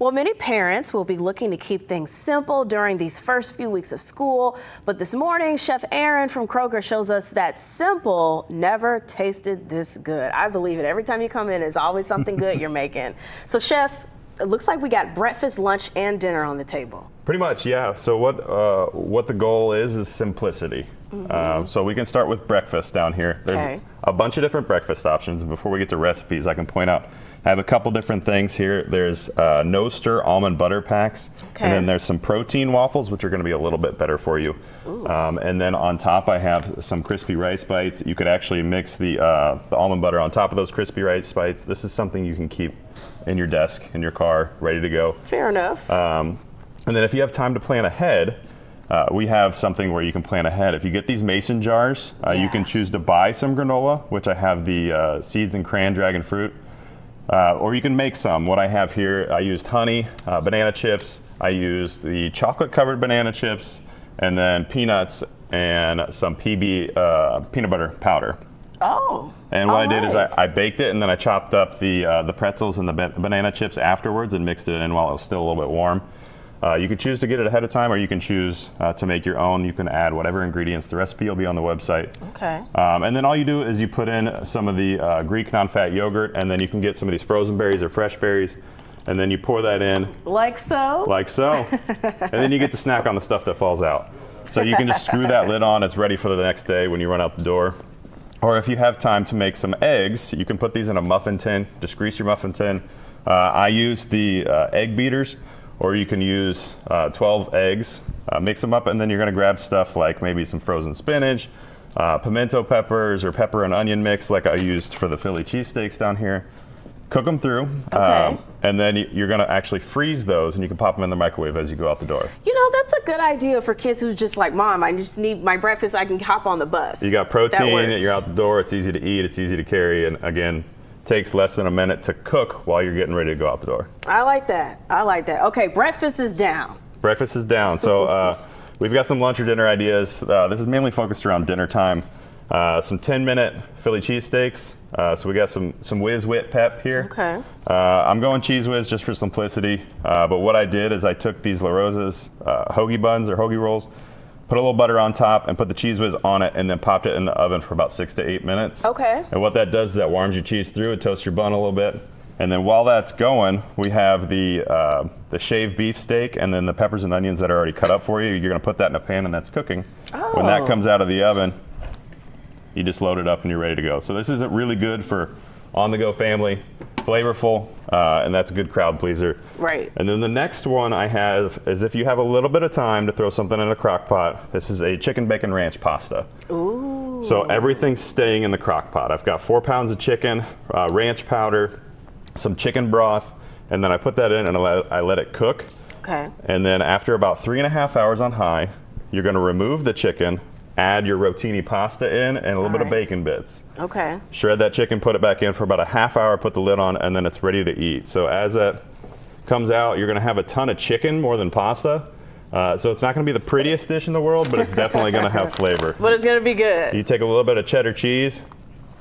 Well, many parents will be looking to keep things simple during these first few weeks of school. But this morning, Chef Aaron from Kroger shows us that simple never tasted this good. I believe it. Every time you come in, there's always something good you're making. So, Chef, it looks like we got breakfast, lunch, and dinner on the table. Pretty much, yeah. So what the goal is simplicity. So we can start with breakfast down here. There's a bunch of different breakfast options. And before we get to recipes, I can point out I have a couple different things here. There's no stir almond butter packs, and then there's some protein waffles, which are going to be a little bit better for you. And then on top, I have some crispy rice bites. You could actually mix the almond butter on top of those crispy rice bites. This is something you can keep in your desk, in your car, ready to go. Fair enough. And then if you have time to plan ahead, we have something where you can plan ahead. If you get these mason jars, you can choose to buy some granola, which I have the seeds and cran dragon fruit, or you can make some. What I have here, I used honey, banana chips, I used the chocolate covered banana chips, and then peanuts and some peanut butter powder. Oh. And what I did is I baked it, and then I chopped up the pretzels and the banana chips afterwards and mixed it in while it was still a little bit warm. You can choose to get it ahead of time, or you can choose to make your own. You can add whatever ingredients. The recipe will be on the website. Okay. And then all you do is you put in some of the Greek non-fat yogurt, and then you can get some of these frozen berries or fresh berries, and then you pour that in. Like so? Like so. And then you get to snack on the stuff that falls out. So you can just screw that lid on. It's ready for the next day when you run out the door. Or if you have time to make some eggs, you can put these in a muffin tin. Just grease your muffin tin. I use the egg beaters. Or you can use 12 eggs, mix them up, and then you're going to grab stuff like maybe some frozen spinach, pimento peppers, or pepper and onion mix like I used for the Philly cheesesteaks down here. Cook them through, and then you're going to actually freeze those, and you can pop them in the microwave as you go out the door. You know, that's a good idea for kids who's just like, Mom, I just need my breakfast, I can hop on the bus. You got protein, you're out the door, it's easy to eat, it's easy to carry, and again, takes less than a minute to cook while you're getting ready to go out the door. I like that. I like that. Okay, breakfast is down. Breakfast is down. So we've got some lunch or dinner ideas. This is mainly focused around dinner time. Some 10-minute Philly cheesesteaks. So we got some Whiz Wit pep here. Okay. I'm going Cheese Whiz just for simplicity. But what I did is I took these La Rosa's hoagie buns or hoagie rolls, put a little butter on top, and put the Cheese Whiz on it, and then popped it in the oven for about 6 to 8 minutes. Okay. And what that does is that warms your cheese through, it toasts your bun a little bit. And then while that's going, we have the shaved beef steak and then the peppers and onions that are already cut up for you. You're going to put that in a pan, and that's cooking. Oh. When that comes out of the oven, you just load it up and you're ready to go. So this is really good for on-the-go family, flavorful, and that's a good crowd pleaser. Right. And then the next one I have is if you have a little bit of time to throw something in a crock pot, this is a chicken bacon ranch pasta. Ooh. So everything's staying in the crock pot. I've got 4 pounds of chicken, ranch powder, some chicken broth, and then I put that in and I let it cook. Okay. And then after about 3.5 hours on high, you're gonna remove the chicken, add your rotini pasta in, and a little bit of bacon bits. Okay. Shred that chicken, put it back in for about a half hour, put the lid on, and then it's ready to eat. So as that comes out, you're gonna have a ton of chicken more than pasta. So it's not gonna be the prettiest dish in the world, but it's definitely gonna have flavor. But it's gonna be good. You take a little bit of cheddar cheese,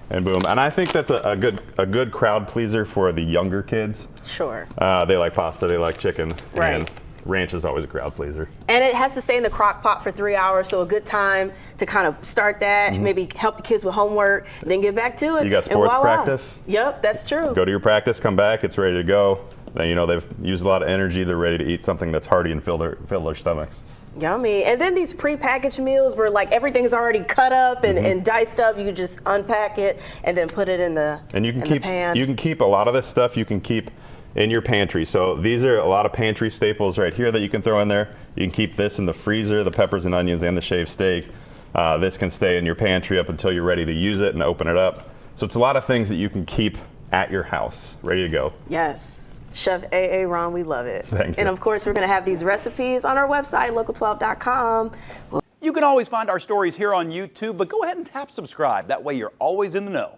and boom. And I think that's a good crowd pleaser for the younger kids. Sure. They like pasta, they like chicken. Right. And ranch is always a crowd pleaser. And it has to stay in the crock pot for 3 hours, so a good time to kind of start that, maybe help the kids with homework, then get back to it. You got sports practice? Yep, that's true. Go to your practice, come back, it's ready to go. Then you know they've used a lot of energy, they're ready to eat something that's hearty and fill their stomachs. Yummy. And then these pre-packaged meals where like everything's already cut up and diced up, you can just unpack it and then put it in the pan. You can keep a lot of this stuff, you can keep in your pantry. So these are a lot of pantry staples right here that you can throw in there. You can keep this in the freezer, the peppers and onions and the shaved steak. This can stay in your pantry up until you're ready to use it and open it up. So it's a lot of things that you can keep at your house, ready to go. Yes. Chef A.A. Ron, we love it. Thank you. And of course, we're going to have these recipes on our website, local12.com. You can always find our stories here on YouTube, but go ahead and tap subscribe. That way you're always in the know.